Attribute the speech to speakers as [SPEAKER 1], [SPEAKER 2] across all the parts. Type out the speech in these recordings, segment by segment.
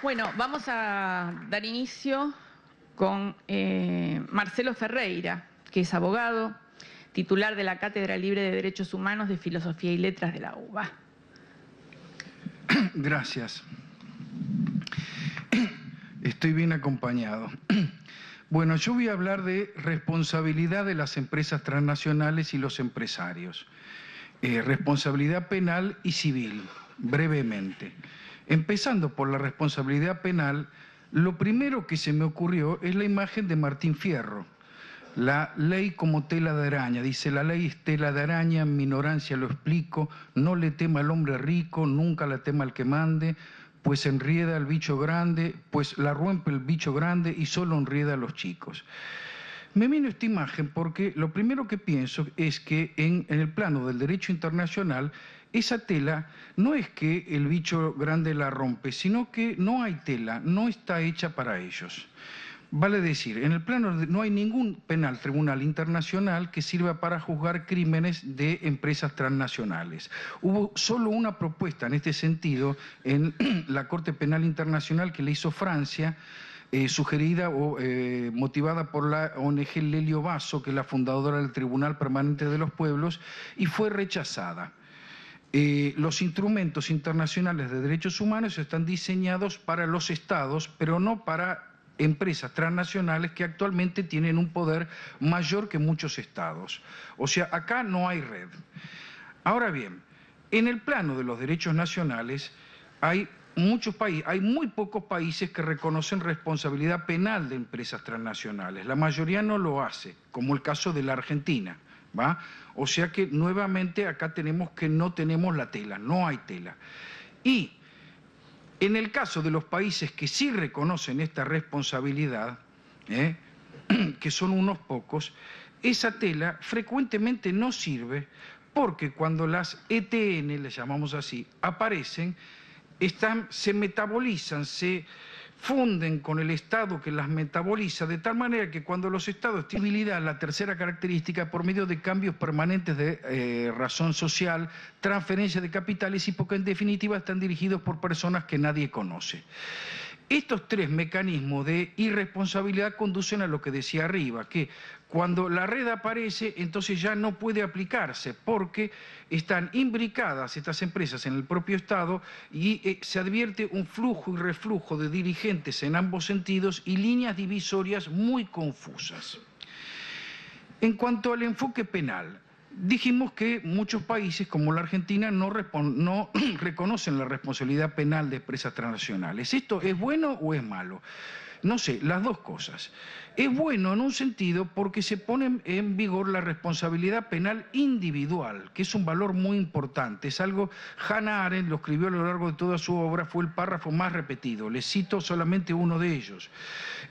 [SPEAKER 1] Bueno, vamos a dar inicio con Marcelo Ferreira, que es abogado, titular de la Cátedra Libre de Derechos Humanos de Filosofía y Letras de la UBA.
[SPEAKER 2] Gracias. Estoy bien acompañado. Bueno, yo voy a hablar de responsabilidad de las empresas transnacionales y los empresarios. Responsabilidad penal y civil, brevemente. Empezando por la responsabilidad penal, lo primero que se me ocurrió es la imagen de Martín Fierro. La ley como tela de araña, dice, la ley es tela de araña, en mi ignorancia lo explico, no le tema al hombre rico, nunca la tema al que mande, pues enrieda al bicho grande, pues la rompe el bicho grande y solo enrieda a los chicos. Me vino esta imagen porque lo primero que pienso es que en el plano del derecho internacional, esa tela no es que el bicho grande la rompe, sino que no hay tela, no está hecha para ellos. Vale decir, en el plano no hay ningún penal tribunal internacional que sirva para juzgar crímenes de empresas transnacionales. Hubo solo una propuesta en este sentido en la Corte Penal Internacional que le hizo Francia, sugerida o motivada por la ONG Lelio Basso, que es la fundadora del Tribunal Permanente de los Pueblos, y fue rechazada. Los instrumentos internacionales de derechos humanos están diseñados para los estados, pero no para empresas transnacionales que actualmente tienen un poder mayor que muchos estados. O sea, acá no hay red. Ahora bien, en el plano de los derechos nacionales hay muchos países, hay muy pocos países que reconocen responsabilidad penal de empresas transnacionales. La mayoría no lo hace, como el caso de la Argentina, ¿va? O sea que nuevamente acá tenemos que no tenemos la tela, no hay tela. Y en el caso de los países que sí reconocen esta responsabilidad, que son unos pocos, esa tela frecuentemente no sirve porque cuando las ETN, le llamamos así, aparecen, se metabolizan, se funden con el Estado que las metaboliza, de tal manera que cuando los Estados tienen habilidad, la tercera característica, por medio de cambios permanentes de razón social, transferencia de capitales y porque en definitiva están dirigidos por personas que nadie conoce. Estos tres mecanismos de irresponsabilidad conducen a lo que decía arriba, que cuando la red aparece, entonces ya no puede aplicarse, porque están imbricadas estas empresas en el propio Estado y se advierte un flujo y reflujo de dirigentes en ambos sentidos y líneas divisorias muy confusas. En cuanto al enfoque penal, dijimos que muchos países, como la Argentina, no reconocen la responsabilidad penal de empresas transnacionales. ¿Esto es bueno o es malo? No sé, las dos cosas. Es bueno en un sentido porque se pone en vigor la responsabilidad penal individual, que es un valor muy importante. Es algo, Hannah Arendt lo escribió a lo largo de toda su obra, fue el párrafo más repetido. Les cito solamente uno de ellos.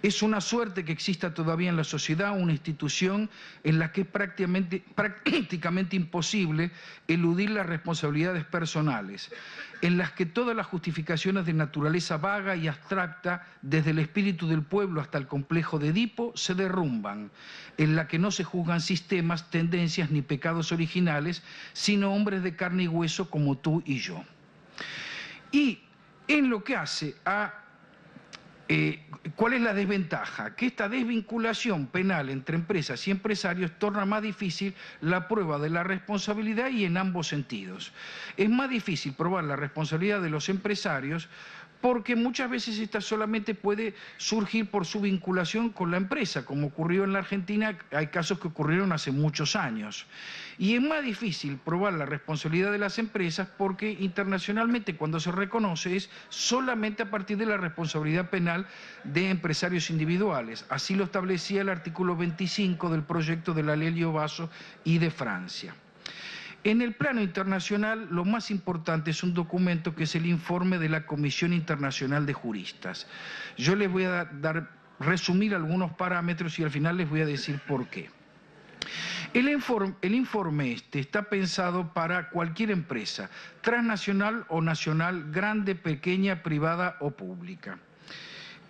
[SPEAKER 2] Es una suerte que exista todavía en la sociedad una institución en la que es prácticamente imposible eludir las responsabilidades personales, en las que todas las justificaciones de naturaleza vaga y abstracta, desde el espíritu del pueblo hasta el complejo de Edipo, se derrumban, en la que no se juzgan sistemas, tendencias ni pecados originales, sino hombres de carne y hueso como tú y yo. Y en lo que hace a ¿cuál es la desventaja? Que esta desvinculación penal entre empresas y empresarios torna más difícil la prueba de la responsabilidad y en ambos sentidos. Es más difícil probar la responsabilidad de los empresarios porque muchas veces esta solamente puede surgir por su vinculación con la empresa, como ocurrió en la Argentina, hay casos que ocurrieron hace muchos años. Y es más difícil probar la responsabilidad de las empresas porque internacionalmente cuando se reconoce es solamente a partir de la responsabilidad penal de empresarios individuales. Así lo establecía el artículo 25 del proyecto de la Lelio Basso y de Francia. En el plano internacional, lo más importante es un documento que es el informe de la Comisión Internacional de Juristas. Yo les voy a resumir algunos parámetros y al final les voy a decir por qué. El informe este está pensado para cualquier empresa, transnacional o nacional, grande, pequeña, privada o pública.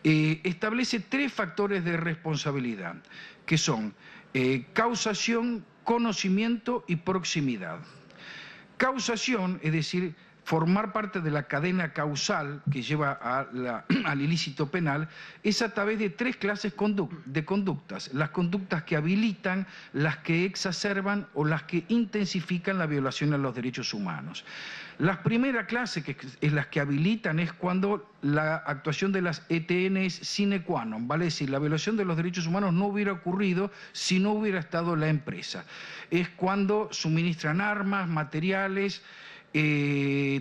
[SPEAKER 2] Establece tres factores de responsabilidad, que son causación, conocimiento y proximidad. Causación, es decir, formar parte de la cadena causal que lleva al ilícito penal es a través de tres clases de conductas: las conductas que habilitan, las que exacerban o las que intensifican la violación a los derechos humanos. La primera clase, que es las que habilitan, es cuando la actuación de las ETN es sine qua non, vale decir, la violación de los derechos humanos no hubiera ocurrido si no hubiera estado la empresa. Es cuando suministran armas, materiales,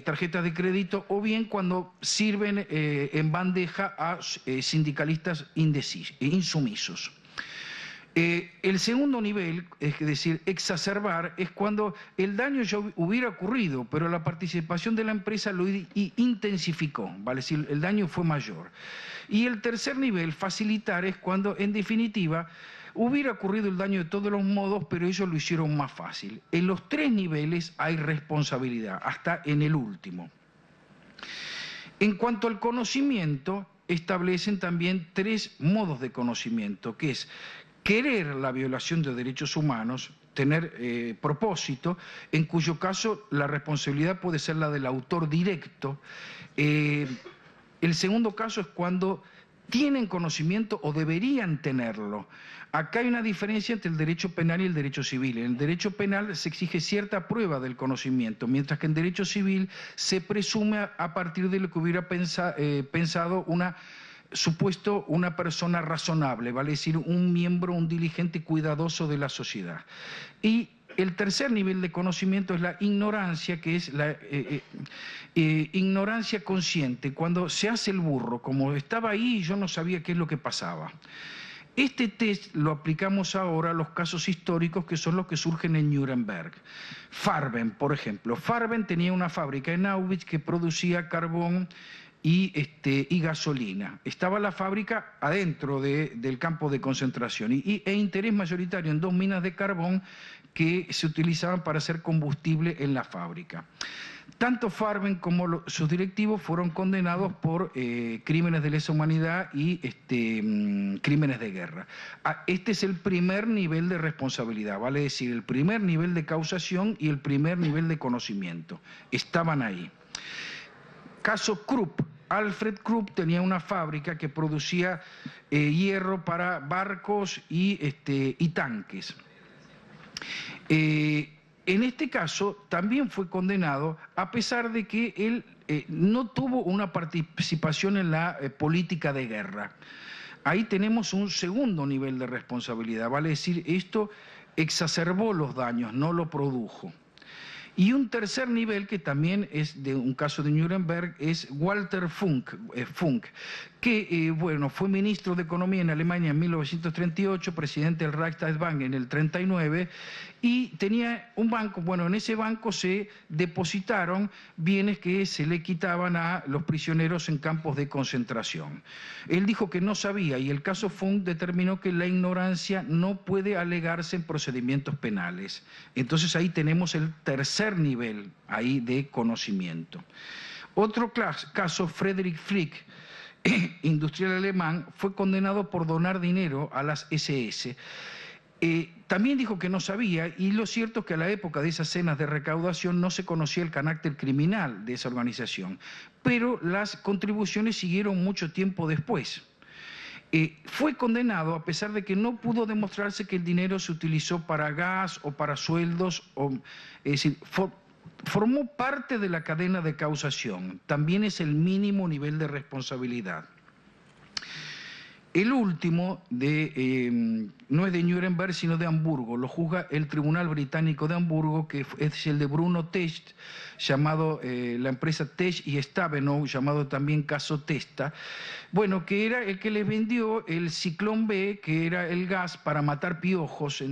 [SPEAKER 2] tarjetas de crédito, o bien cuando sirven en bandeja a sindicalistas insumisos. El segundo nivel, es decir, exacerbar, es cuando el daño ya hubiera ocurrido, pero la participación de la empresa lo intensificó, vale decir, el daño fue mayor. Y el tercer nivel, facilitar, es cuando, en definitiva, hubiera ocurrido el daño de todos los modos, pero ellos lo hicieron más fácil. En los tres niveles hay responsabilidad, hasta en el último. En cuanto al conocimiento, establecen también tres modos de conocimiento, que es querer la violación de derechos humanos, tener propósito, en cuyo caso la responsabilidad puede ser la del autor directo. El segundo caso es cuando tienen conocimiento o deberían tenerlo. Acá hay una diferencia entre el derecho penal y el derecho civil. En el derecho penal se exige cierta prueba del conocimiento, mientras que en derecho civil se presume a partir de lo que hubiera pensado una persona razonable, vale decir, un miembro, un diligente cuidadoso de la sociedad. Y el tercer nivel de conocimiento es la ignorancia, que es la ignorancia consciente, cuando se hace el burro, como estaba ahí y yo no sabía qué es lo que pasaba. Este test lo aplicamos ahora a los casos históricos que son los que surgen en Nuremberg. Farben, por ejemplo. Farben tenía una fábrica en Auschwitz que producía carbón y gasolina. Estaba la fábrica adentro del campo de concentración e interés mayoritario en dos minas de carbón que se utilizaban para hacer combustible en la fábrica. Tanto Farben como sus directivos fueron condenados por crímenes de lesa humanidad y crímenes de guerra. Este es el primer nivel de responsabilidad, vale decir, el primer nivel de causación y el primer nivel de conocimiento. Estaban ahí. Caso Krupp. Alfred Krupp tenía una fábrica que producía hierro para barcos y tanques. En este caso también fue condenado, a pesar de que él no tuvo una participación en la política de guerra. Ahí tenemos un segundo nivel de responsabilidad, vale decir, esto exacerbó los daños, no lo produjo. Y un tercer nivel, que también es de un caso de Nuremberg, es Walter Funk, que bueno, fue ministro de Economía en Alemania en 1938, presidente del Reichsbank en el 39, y tenía un banco. Bueno, en ese banco se depositaron bienes que se le quitaban a los prisioneros en campos de concentración. Él dijo que no sabía, y el caso Funk determinó que la ignorancia no puede alegarse en procedimientos penales. Entonces ahí tenemos el tercer nivel ahí de conocimiento. Otro caso, Friedrich Frick, industrial alemán, fue condenado por donar dinero a las SS. También dijo que no sabía, y lo cierto es que a la época de esas cenas de recaudación no se conocía el carácter criminal de esa organización, pero las contribuciones siguieron mucho tiempo después. Fue condenado a pesar de que no pudo demostrarse que el dinero se utilizó para gas o para sueldos, es decir, formó parte de la cadena de causación, también es el mínimo nivel de responsabilidad. El último, no es de Nuremberg, sino de Hamburgo, lo juzga el Tribunal Británico de Hamburgo, que es el de Bruno Techt, llamado la empresa Techt y Stabenow, llamado también caso Testa, bueno, que era el que les vendió el Ciclón B, que era el gas para matar piojos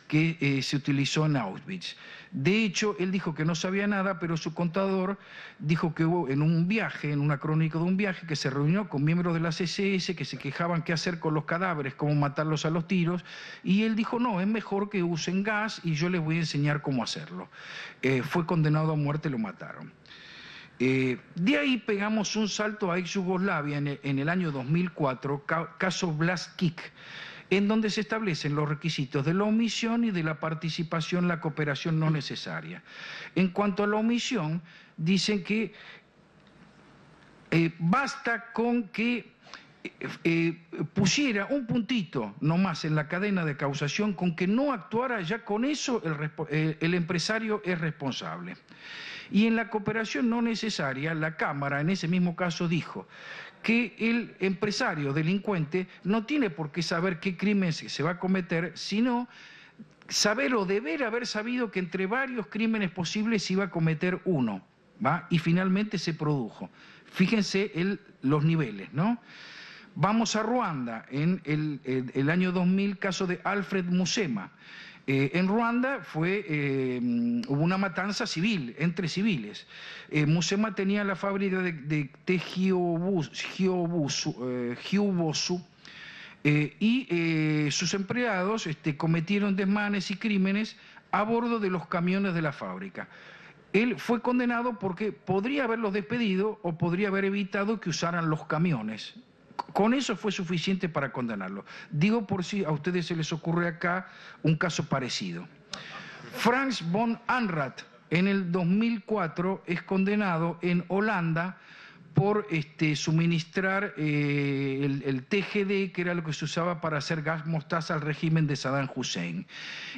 [SPEAKER 2] que se utilizó en Auschwitz. De hecho, él dijo que no sabía nada, pero su contador dijo que hubo en un viaje, en una crónica de un viaje, que se reunió con miembros de las SS que se quejaban qué hacer con los cadáveres, cómo matarlos a los tiros, y él dijo, no, es mejor que usen gas y yo les voy a enseñar cómo hacerlo. Fue condenado a muerte, lo mataron. De ahí pegamos un salto a ex Yugoslavia en el año 2004, caso Blaskić. en donde se establecen los requisitos de la omisión y de la participación, la cooperación no necesaria. En cuanto a la omisión, dicen que basta con que pusiera un puntito nomás en la cadena de causación, con que no actuara, ya con eso el empresario es responsable. Y en la cooperación no necesaria, la Cámara en ese mismo caso dijo que el empresario delincuente no tiene por qué saber qué crimen se va a cometer, sino saber o deber haber sabido que entre varios crímenes posibles se iba a cometer uno, ¿va? Y finalmente se produjo. Fíjense los niveles, ¿no? Vamos a Ruanda, en el año 2000, caso de Alfred Musema. En Ruanda hubo una matanza civil, entre civiles. Musema tenía la fábrica de té Hyobosu, y sus empleados cometieron desmanes y crímenes a bordo de los camiones de la fábrica. Él fue condenado porque podría haberlos despedido o podría haber evitado que usaran los camiones. Con eso fue suficiente para condenarlo. Digo por si a ustedes se les ocurre acá un caso parecido. Frans von Anrath en el 2004 es condenado en Holanda por suministrar el TGD, que era lo que se usaba para hacer gas mostaza al régimen de Saddam Hussein.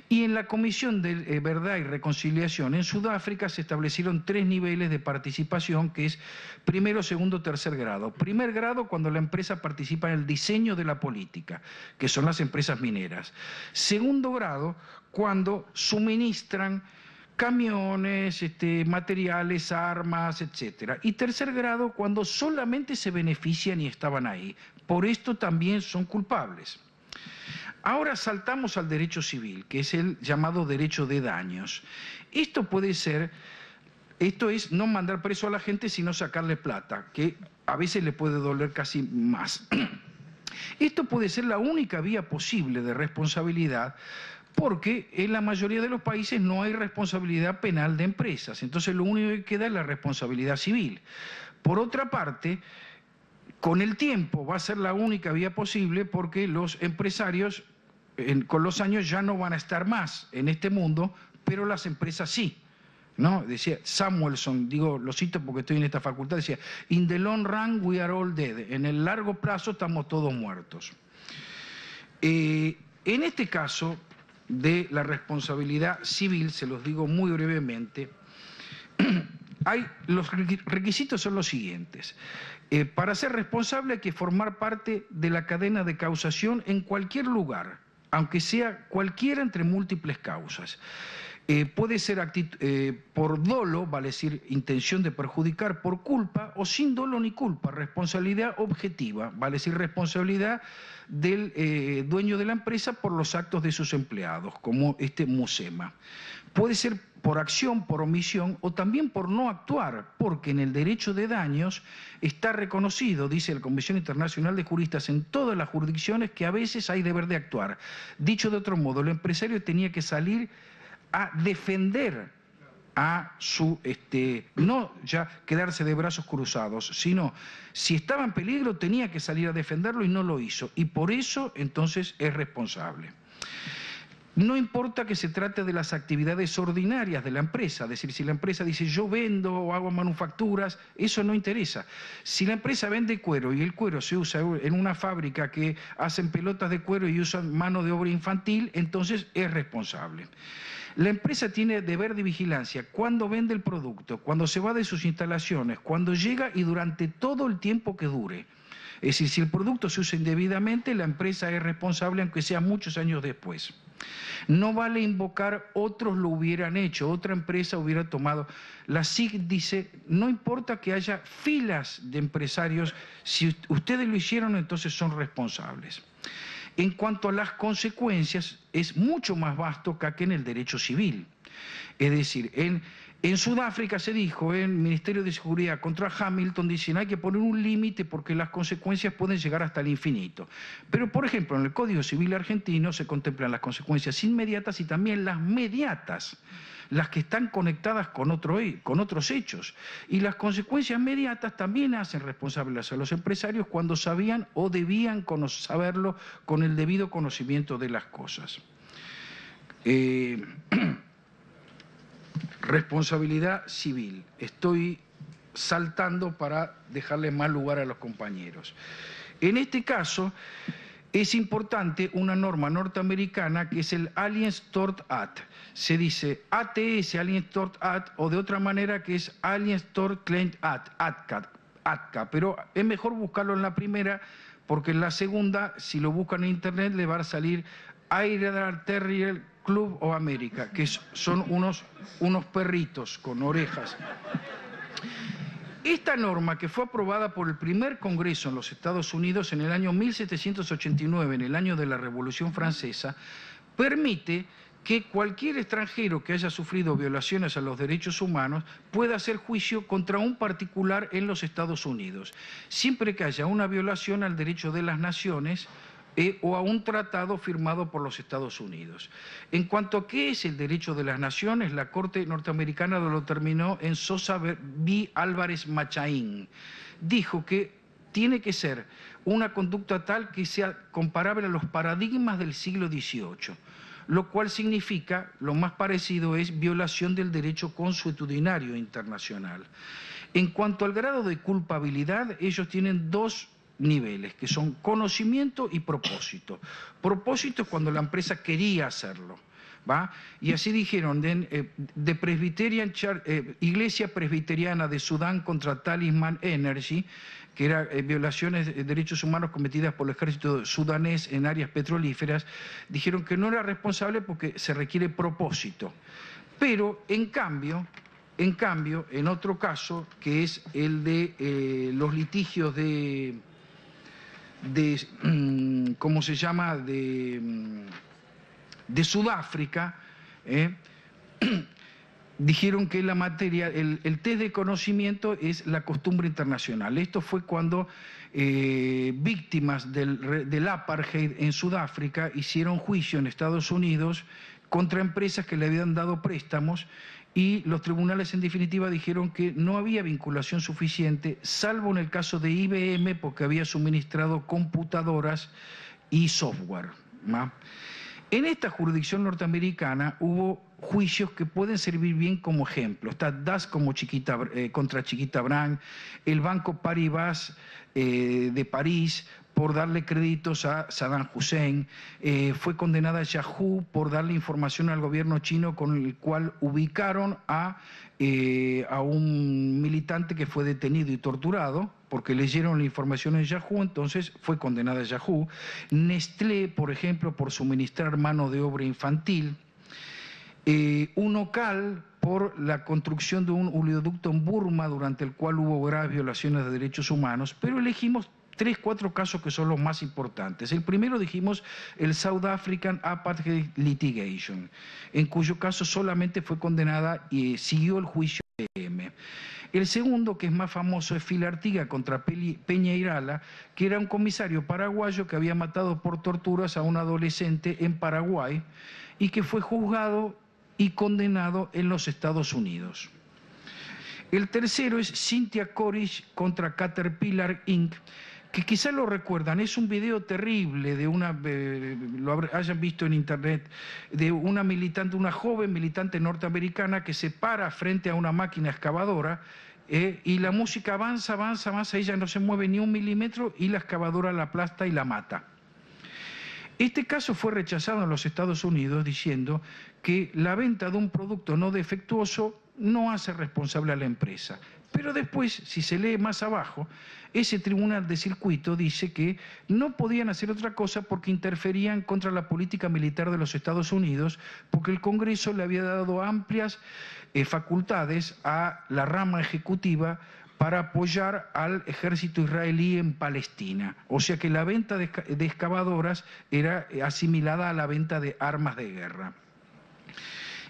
[SPEAKER 2] Y en la Comisión de Verdad y Reconciliación en Sudáfrica se establecieron 3 niveles de participación, que es primero, segundo, tercer grado. Primer grado, cuando la empresa participa en el diseño de la política, que son las empresas mineras. Segundo grado, cuando suministran camiones, materiales, armas, etc. Y tercer grado, cuando solamente se benefician y estaban ahí. Por esto también son culpables. Ahora saltamos al derecho civil, que es el llamado derecho de daños. Esto es no mandar preso a la gente, sino sacarle plata, que a veces le puede doler casi más. Esto puede ser la única vía posible de responsabilidad, porque en la mayoría de los países no hay responsabilidad penal de empresas, entonces lo único que queda es la responsabilidad civil. Por otra parte, con el tiempo va a ser la única vía posible, porque los empresarios con los años ya no van a estar más en este mundo, pero las empresas sí, ¿no? Decía Samuelson, lo cito porque estoy en esta facultad, decía, "In the long run we are all dead", en el largo plazo estamos todos muertos. En este caso de la responsabilidad civil, se los digo muy brevemente, los requisitos son los siguientes. Para ser responsable hay que formar parte de la cadena de causación en cualquier lugar, aunque sea cualquiera entre múltiples causas. Puede ser por dolo, vale decir intención de perjudicar, por culpa, o sin dolo ni culpa, responsabilidad objetiva, vale decir responsabilidad del dueño de la empresa por los actos de sus empleados, como Musema. Puede ser por acción, por omisión, o también por no actuar, porque en el derecho de daños está reconocido, dice la Convención Internacional de Juristas, en todas las jurisdicciones, que a veces hay deber de actuar. Dicho de otro modo, el empresario tenía que salir a defender a su, no ya quedarse de brazos cruzados, sino si estaba en peligro tenía que salir a defenderlo y no lo hizo. Y por eso entonces es responsable. No importa que se trate de las actividades ordinarias de la empresa, es decir, si la empresa dice yo vendo o hago manufacturas, eso no interesa. Si la empresa vende cuero y el cuero se usa en una fábrica que hacen pelotas de cuero y usan mano de obra infantil, entonces es responsable. La empresa tiene deber de vigilancia cuando vende el producto, cuando se va de sus instalaciones, cuando llega y durante todo el tiempo que dure. Es decir, si el producto se usa indebidamente, la empresa es responsable aunque sea muchos años después. No vale invocar otros lo hubieran hecho, otra empresa hubiera tomado. La SIC dice, no importa que haya filas de empresarios, si ustedes lo hicieron, entonces son responsables. En cuanto a las consecuencias, es mucho más vasto que en el derecho civil. Es decir, en Sudáfrica se dijo, en el Ministerio de Seguridad contra Hamilton, dicen hay que poner un límite porque las consecuencias pueden llegar hasta el infinito. Pero, por ejemplo, en el Código Civil argentino se contemplan las consecuencias inmediatas y también las mediatas. las que están conectadas con otros hechos. Y las consecuencias inmediatas también hacen responsables a los empresarios cuando sabían o debían saberlo con el debido conocimiento de las cosas. Responsabilidad civil. Estoy saltando para dejarle más lugar a los compañeros. En este caso, es importante una norma norteamericana que es el Aliens Tort Act. Se dice ATS, Aliens Tort Act, o de otra manera que es Aliens Tort Claim Act, ATCA, pero es mejor buscarlo en la primera porque en la segunda, si lo buscan en internet, le va a salir Airedale Terrier Club of America, que son unos perritos con orejas. Esta norma, que fue aprobada por el primer Congreso en los Estados Unidos en el año 1789, en el año de la Revolución Francesa, permite que cualquier extranjero que haya sufrido violaciones a los derechos humanos pueda hacer juicio contra un particular en los Estados Unidos, siempre que haya una violación al derecho de las naciones o a un tratado firmado por los Estados Unidos. En cuanto a qué es el derecho de las naciones, la Corte norteamericana lo determinó en Sosa v. Álvarez Machaín. Dijo que tiene que ser una conducta tal que sea comparable a los paradigmas del siglo XVIII, lo cual significa, lo más parecido es violación del derecho consuetudinario internacional. En cuanto al grado de culpabilidad, ellos tienen dos niveles, que son conocimiento y propósito. Propósito es cuando la empresa quería hacerlo, ¿va? Y así dijeron, de Presbyterian Iglesia Presbiteriana de Sudán contra Talisman Energy, que era violaciones de derechos humanos cometidas por el ejército sudanés en áreas petrolíferas, dijeron que no era responsable porque se requiere propósito. Pero, en cambio, en otro caso, que es el de los litigios ¿cómo se llama?, de Sudáfrica, dijeron que la materia, el test de conocimiento es la costumbre internacional. Esto fue cuando víctimas del apartheid en Sudáfrica hicieron juicio en Estados Unidos contra empresas que le habían dado préstamos, y los tribunales en definitiva dijeron que no había vinculación suficiente, salvo en el caso de IBM, porque había suministrado computadoras y software, ¿no? En esta jurisdicción norteamericana hubo juicios que pueden servir bien como ejemplo. Está Das contra Chiquita Brand, el Banco Paribas de París por darle créditos a Saddam Hussein, fue condenada Yahoo por darle información al gobierno chino con el cual ubicaron a un militante que fue detenido y torturado porque leyeron la información en Yahoo, entonces fue condenada Yahoo. Nestlé, por ejemplo, por suministrar mano de obra infantil. Unocal por la construcción de un oleoducto en Burma, durante el cual hubo graves violaciones de derechos humanos, pero elegimos 3-4 casos que son los más importantes. El primero, dijimos, el South African Apartheid Litigation, en cuyo caso solamente fue condenada y siguió el juicio de IBM. El segundo, que es más famoso, es Filartiga contra Peña Irala, que era un comisario paraguayo que había matado por torturas a un adolescente en Paraguay y que fue juzgado y condenado en los Estados Unidos. El tercero es Cynthia Corish contra Caterpillar Inc., que quizá lo recuerdan, es un video terrible de lo hayan visto en internet, de una militante, una joven militante norteamericana que se para frente a una máquina excavadora y la música avanza, avanza, avanza, ella no se mueve ni un milímetro y la excavadora la aplasta y la mata. Este caso fue rechazado en los Estados Unidos diciendo que la venta de un producto no defectuoso no hace responsable a la empresa. Pero después, si se lee más abajo, ese tribunal de circuito dice que no podían hacer otra cosa porque interferían contra la política militar de los Estados Unidos, porque el Congreso le había dado amplias facultades a la rama ejecutiva para apoyar al ejército israelí en Palestina. O sea que la venta de excavadoras era asimilada a la venta de armas de guerra.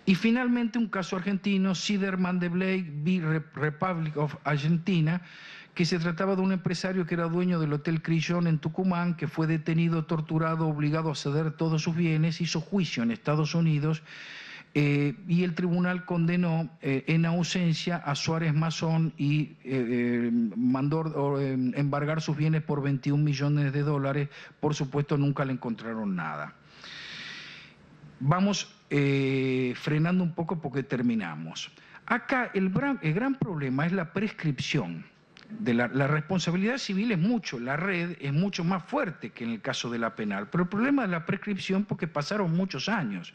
[SPEAKER 2] Y finalmente un caso argentino, Siderman de Blake v. Republic of Argentina, que se trataba de un empresario que era dueño del Hotel Crillon en Tucumán, que fue detenido, torturado, obligado a ceder todos sus bienes, hizo juicio en Estados Unidos y el tribunal condenó en ausencia a Suárez Mazzón y mandó embargar sus bienes por 21 millones de dólares. Por supuesto, nunca le encontraron nada. Vamos frenando un poco porque terminamos. Acá el gran problema es la prescripción. La responsabilidad civil es mucho, la red es mucho más fuerte que en el caso de la penal, pero el problema es la prescripción porque pasaron muchos años.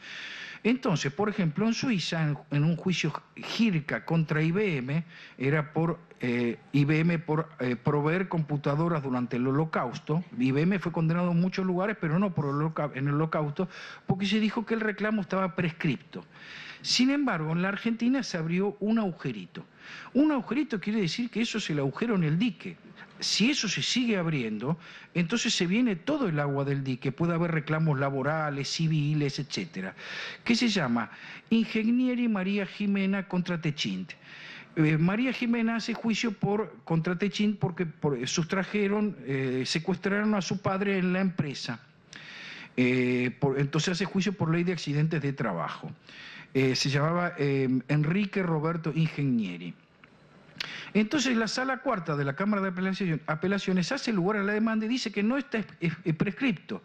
[SPEAKER 2] Entonces, por ejemplo, en Suiza, en un juicio Jirka contra IBM, era por IBM por proveer computadoras durante el Holocausto. IBM fue condenado en muchos lugares, pero no en el Holocausto, porque se dijo que el reclamo estaba prescripto. Sin embargo, en la Argentina se abrió un agujerito. Un agujerito quiere decir que eso es el agujero en el dique. Si eso se sigue abriendo, entonces se viene todo el agua del dique. Puede haber reclamos laborales, civiles, etcétera. Que se llama Ingegneri María Jimena contra Techint. María Jimena hace juicio contra Techint porque sustrajeron, secuestraron a su padre en la empresa. Entonces hace juicio por ley de accidentes de trabajo. Se llamaba Enrique Roberto Ingegneri. Entonces la Sala Cuarta de la Cámara de Apelaciones hace lugar a la demanda y dice que no está prescripto,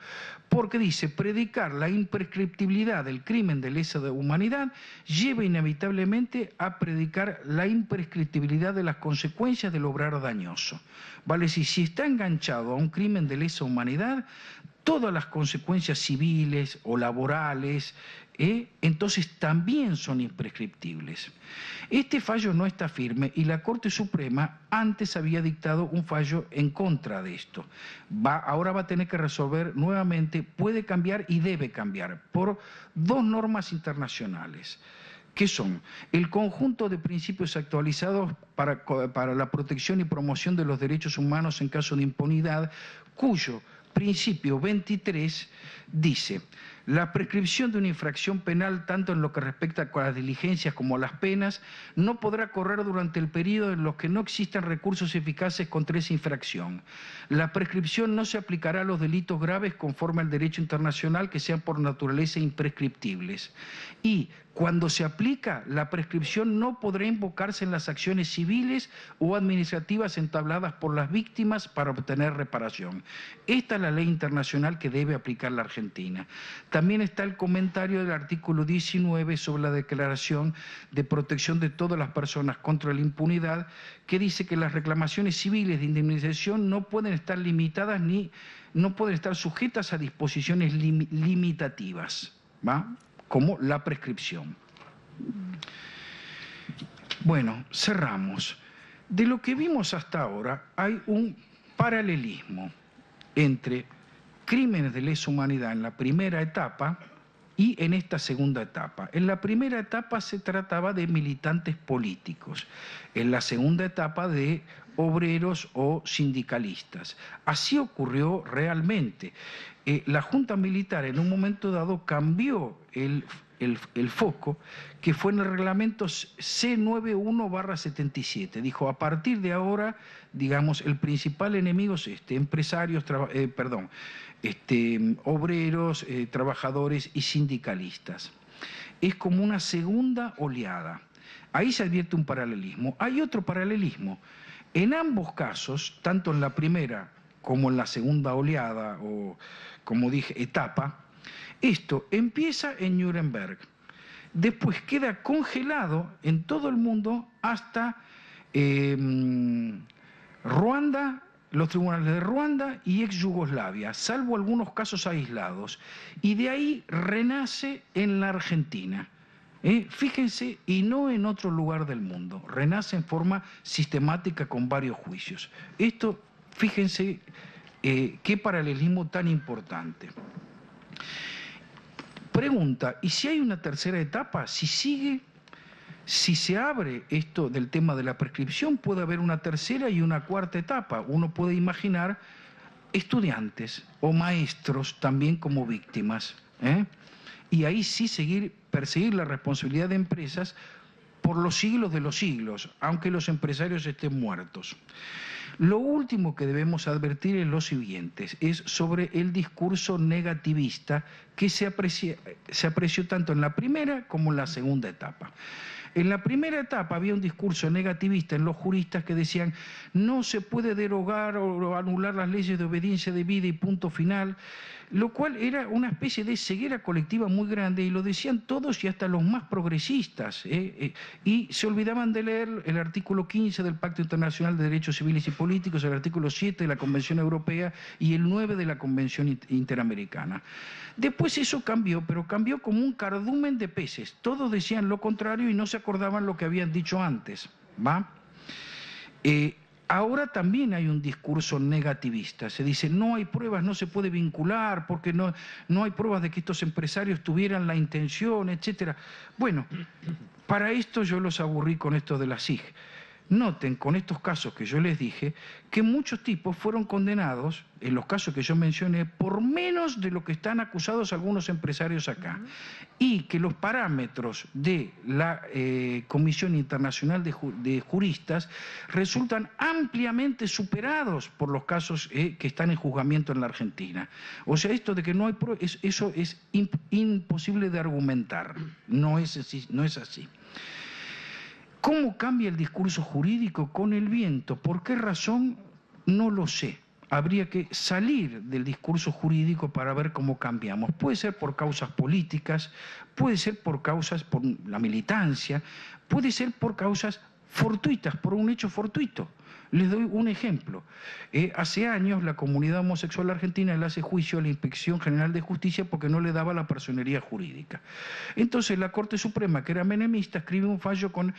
[SPEAKER 2] porque dice: predicar la imprescriptibilidad del crimen de lesa humanidad lleva inevitablemente a predicar la imprescriptibilidad de las consecuencias del obrar dañoso. Vale decir, si está enganchado a un crimen de lesa humanidad, todas las consecuencias civiles o laborales, entonces también son imprescriptibles. Este fallo no está firme y la Corte Suprema antes había dictado un fallo en contra de esto. Ahora va a tener que resolver nuevamente, puede cambiar y debe cambiar, por dos normas internacionales, que son el conjunto de principios actualizados para la protección y promoción de los derechos humanos en caso de impunidad, cuyo principio 23 dice: la prescripción de una infracción penal, tanto en lo que respecta a las diligencias como a las penas, no podrá correr durante el periodo en los que no existan recursos eficaces contra esa infracción. La prescripción no se aplicará a los delitos graves conforme al derecho internacional que sean por naturaleza imprescriptibles. Y cuando se aplica, la prescripción no podrá invocarse en las acciones civiles o administrativas entabladas por las víctimas para obtener reparación. Esta es la ley internacional que debe aplicar la Argentina. También está el comentario del artículo 19 sobre la Declaración de Protección de todas las personas contra la impunidad, que dice que las reclamaciones civiles de indemnización no pueden estar limitadas ni no pueden estar sujetas a disposiciones limitativas, ¿va? Como la prescripción. Bueno, cerramos. De lo que vimos hasta ahora hay un paralelismo entre crímenes de lesa humanidad en la primera etapa y en esta segunda etapa. En la primera etapa se trataba de militantes políticos, en la segunda etapa de obreros o sindicalistas. Así ocurrió realmente. La Junta Militar en un momento dado cambió el foco, que fue en el reglamento C91/77. Dijo: a partir de ahora, digamos, el principal enemigo es empresarios, obreros, trabajadores y sindicalistas. Es como una segunda oleada. Ahí se advierte un paralelismo. Hay otro paralelismo. En ambos casos, tanto en la primera como en la segunda oleada, o como dije, etapa, esto empieza en Nuremberg, después queda congelado en todo el mundo hasta Ruanda, los tribunales de Ruanda y ex Yugoslavia, salvo algunos casos aislados, y de ahí renace en la Argentina. Fíjense, y no en otro lugar del mundo, renace en forma sistemática con varios juicios. Esto, fíjense, qué paralelismo tan importante. Pregunta: ¿y si hay una tercera etapa? Si se abre esto del tema de la prescripción, puede haber una tercera y una cuarta etapa. Uno puede imaginar estudiantes o maestros también como víctimas, y ahí sí perseguir la responsabilidad de empresas por los siglos de los siglos, aunque los empresarios estén muertos. Lo último que debemos advertir es lo siguiente, es sobre el discurso negativista que se apreció tanto en la primera como en la segunda etapa. En la primera etapa había un discurso negativista en los juristas que decían no se puede derogar o anular las leyes de obediencia debida y punto final, lo cual era una especie de ceguera colectiva muy grande y lo decían todos y hasta los más progresistas, y se olvidaban de leer el artículo 15 del Pacto Internacional de Derechos Civiles y Políticos, el artículo 7 de la Convención Europea y el 9 de la Convención Interamericana. Después eso cambió, pero cambió como un cardumen de peces. Todos decían lo contrario y no se acordaban lo que habían dicho antes, ¿va? Ahora también hay un discurso negativista. Se dice, no hay pruebas, no se puede vincular, porque no hay pruebas de que estos empresarios tuvieran la intención, etc. Bueno, para esto yo los aburrí con esto de la SIG. Noten con estos casos que yo les dije que muchos tipos fueron condenados, en los casos que yo mencioné, por menos de lo que están acusados algunos empresarios acá. Y que los parámetros de la Comisión Internacional de Juristas resultan ampliamente superados por los casos que están en juzgamiento en la Argentina. O sea, esto de que no hay pruebas, eso es imposible de argumentar. No es así. ¿Cómo cambia el discurso jurídico con el viento? ¿Por qué razón? No lo sé. Habría que salir del discurso jurídico para ver cómo cambiamos. Puede ser por causas políticas, puede ser por la militancia, puede ser por causas fortuitas, por un hecho fortuito. Les doy un ejemplo. Hace años la comunidad homosexual argentina le hace juicio a la Inspección General de Justicia porque no le daba la personería jurídica. Entonces la Corte Suprema, que era menemista, escribe un fallo con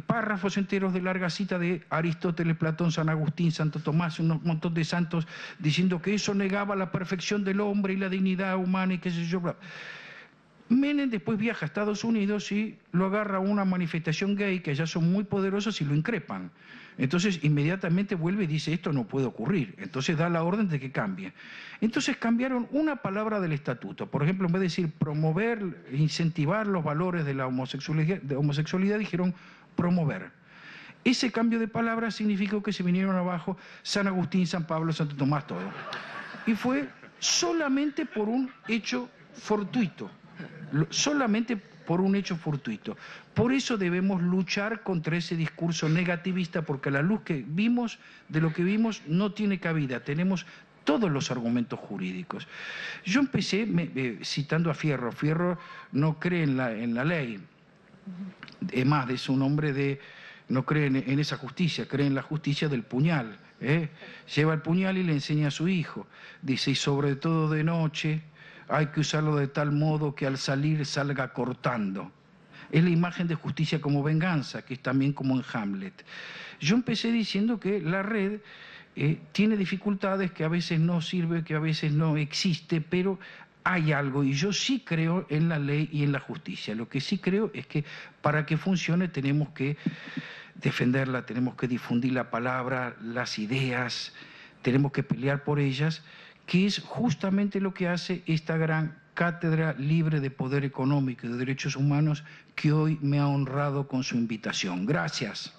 [SPEAKER 2] párrafos enteros de larga cita de Aristóteles, Platón, San Agustín, Santo Tomás, un montón de santos, diciendo que eso negaba la perfección del hombre y la dignidad humana y qué sé yo. Menem después viaja a Estados Unidos y lo agarra a una manifestación gay, que allá son muy poderosos y lo increpan. Entonces inmediatamente vuelve y dice esto no puede ocurrir. Entonces da la orden de que cambie. Entonces cambiaron una palabra del estatuto. Por ejemplo, en vez de decir promover, incentivar los valores de la homosexualidad, dijeron promover. Ese cambio de palabra significó que se vinieron abajo San Agustín, San Pablo, Santo Tomás, todo. Y fue solamente por un hecho fortuito. Solamente por un hecho fortuito. Por eso debemos luchar contra ese discurso negativista, porque la luz que vimos, de lo que vimos, no tiene cabida. Tenemos todos los argumentos jurídicos. Yo empecé citando a Fierro. Fierro no cree en la ley. Es más, es un hombre no cree en esa justicia, cree en la justicia del puñal. Lleva el puñal y le enseña a su hijo. Dice, y sobre todo de noche hay que usarlo de tal modo que al salir salga cortando. Es la imagen de justicia como venganza, que es también como en Hamlet. Yo empecé diciendo que la red tiene dificultades, que a veces no sirve, que a veces no existe, pero hay algo, y yo sí creo en la ley y en la justicia. Lo que sí creo es que para que funcione tenemos que defenderla, tenemos que difundir la palabra, las ideas, tenemos que pelear por ellas, que es justamente lo que hace esta gran cátedra libre de poder económico y de derechos humanos que hoy me ha honrado con su invitación. Gracias.